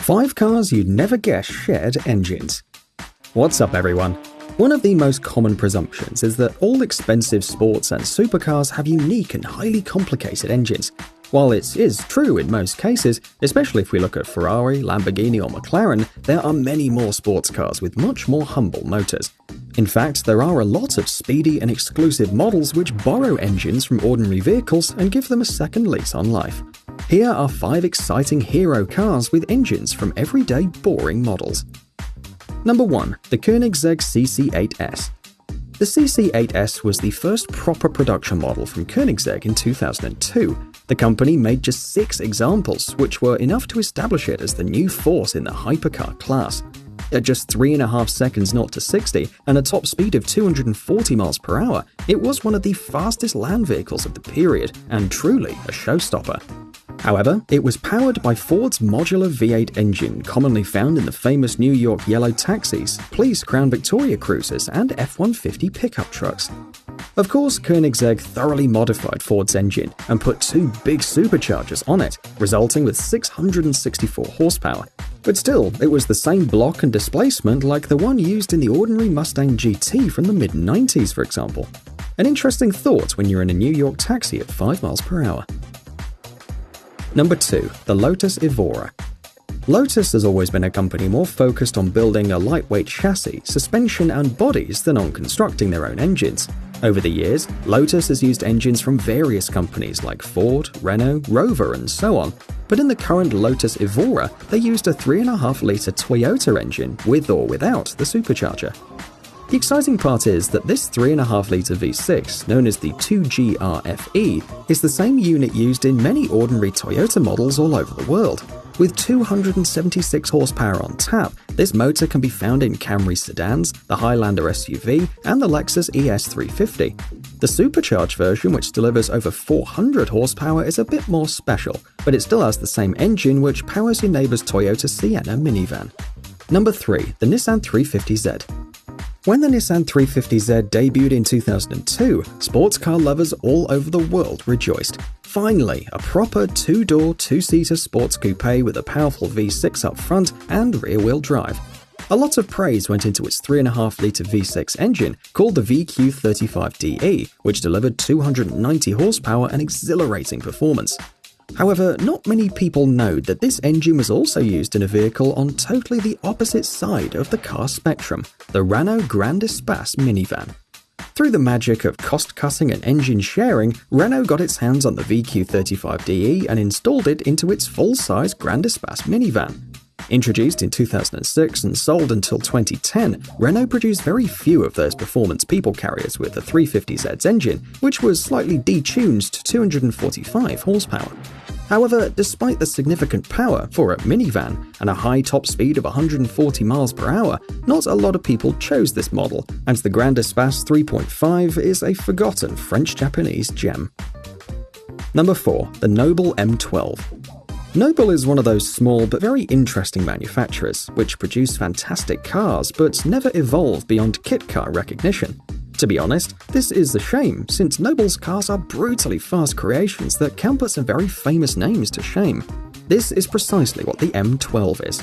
5 cars you'd never guess shared engines. What's up, everyone? One of the most common presumptions is that all expensive sports and supercars have unique and highly complicated engines. While it is true in most cases, especially if we look at Ferrari, Lamborghini or McLaren, there are many more sports cars with much more humble motors. In fact, there are a lot of speedy and exclusive models which borrow engines from ordinary vehicles and give them a second lease on life. Here are 5 exciting hero cars with engines from everyday boring models. Number 1. The Koenigsegg CC8S. The CC8S was the first proper production model from Koenigsegg in 2002. The company made just 6 examples, which were enough to establish it as the new force in the hypercar class. At just 3.5 seconds 0 to 60 and a top speed of 240 miles per hour, it was one of the fastest land vehicles of the period and truly a showstopper. However, it was powered by Ford's modular V8 engine commonly found in the famous New York yellow taxis, police Crown Victoria cruisers, and F-150 pickup trucks. Of course, Koenigsegg thoroughly modified Ford's engine and put 2 big superchargers on it, resulting with 664 horsepower. But still, it was the same block and displacement like the one used in the ordinary Mustang GT from the mid-90s, for example. An interesting thought when you're in a New York taxi at 5 miles per hour. Number 2. The Lotus Evora. Lotus has always been a company more focused on building a lightweight chassis, suspension and bodies than on constructing their own engines. Over the years, Lotus has used engines from various companies like Ford, Renault, Rover and so on, but in the current Lotus Evora, they used a 3.5-litre Toyota engine with or without the supercharger. The exciting part is that this 3.5-litre V6, known as the 2GRFE, is the same unit used in many ordinary Toyota models all over the world. With 276 horsepower on tap, this motor can be found in Camry sedans, the Highlander SUV, and the Lexus ES350. The supercharged version, which delivers over 400 horsepower, is a bit more special, but it still has the same engine which powers your neighbor's Toyota Sienna minivan. Number 3. The Nissan 350Z. When the Nissan 350Z debuted in 2002, sports car lovers all over the world rejoiced. Finally, a proper 2-door, 2-seater sports coupe with a powerful V6 up front and rear-wheel drive. A lot of praise went into its 3.5-litre V6 engine called the VQ35DE, which delivered 290 horsepower and exhilarating performance. However, not many people know that this engine was also used in a vehicle on totally the opposite side of the car spectrum, the Renault Grand Espace minivan. Through the magic of cost-cutting and engine sharing, Renault got its hands on the VQ35DE and installed it into its full-size Grand Espace minivan. Introduced in 2006 and sold until 2010, Renault produced very few of those performance people carriers with the 350Z's engine, which was slightly detuned to 245 horsepower. However, despite the significant power for a minivan and a high top speed of 140 miles per hour, not a lot of people chose this model, and the Grand Espace 3.5 is a forgotten French-Japanese gem. Number 4. The Noble M12. Noble is one of those small but very interesting manufacturers, which produce fantastic cars but never evolve beyond kit car recognition. To be honest, this is a shame, since Noble's cars are brutally fast creations that can put some very famous names to shame. This is precisely what the M12 is.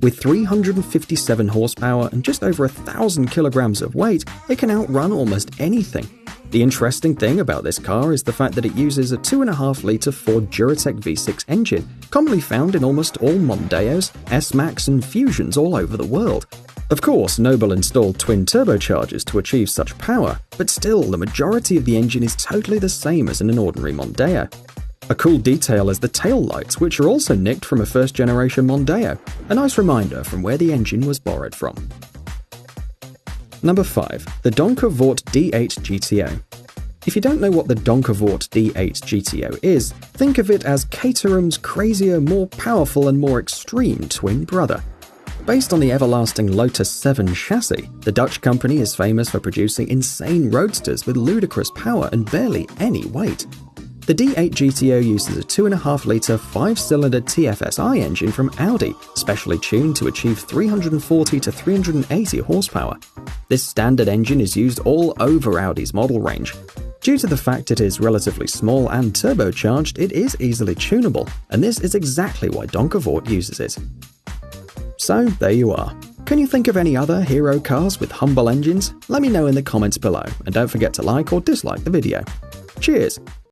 With 357 horsepower and just over 1,000 kilograms of weight, it can outrun almost anything. The interesting thing about this car is the fact that it uses a 2.5-litre Ford Duratec V6 engine, commonly found in almost all Mondeos, S-Max and Fusions all over the world. Of course, Noble installed twin turbochargers to achieve such power, but still, the majority of the engine is totally the same as in an ordinary Mondeo. A cool detail is the tail lights, which are also nicked from a first-generation Mondeo, a nice reminder from where the engine was borrowed from. Number 5. The Donkervoort D8 GTO. If you don't know what the Donkervoort D8 GTO is, think of it as Caterham's crazier, more powerful and more extreme twin brother. Based on the everlasting Lotus 7 chassis, the Dutch company is famous for producing insane roadsters with ludicrous power and barely any weight. The D8 GTO uses a 2.5-litre 5-cylinder TFSI engine from Audi, specially tuned to achieve 340 to 380 horsepower. This standard engine is used all over Audi's model range. Due to the fact it is relatively small and turbocharged, it is easily tunable, and this is exactly why Donkervoort uses it. So there you are. Can you think of any other hero cars with humble engines? Let me know in the comments below, and don't forget to like or dislike the video. Cheers!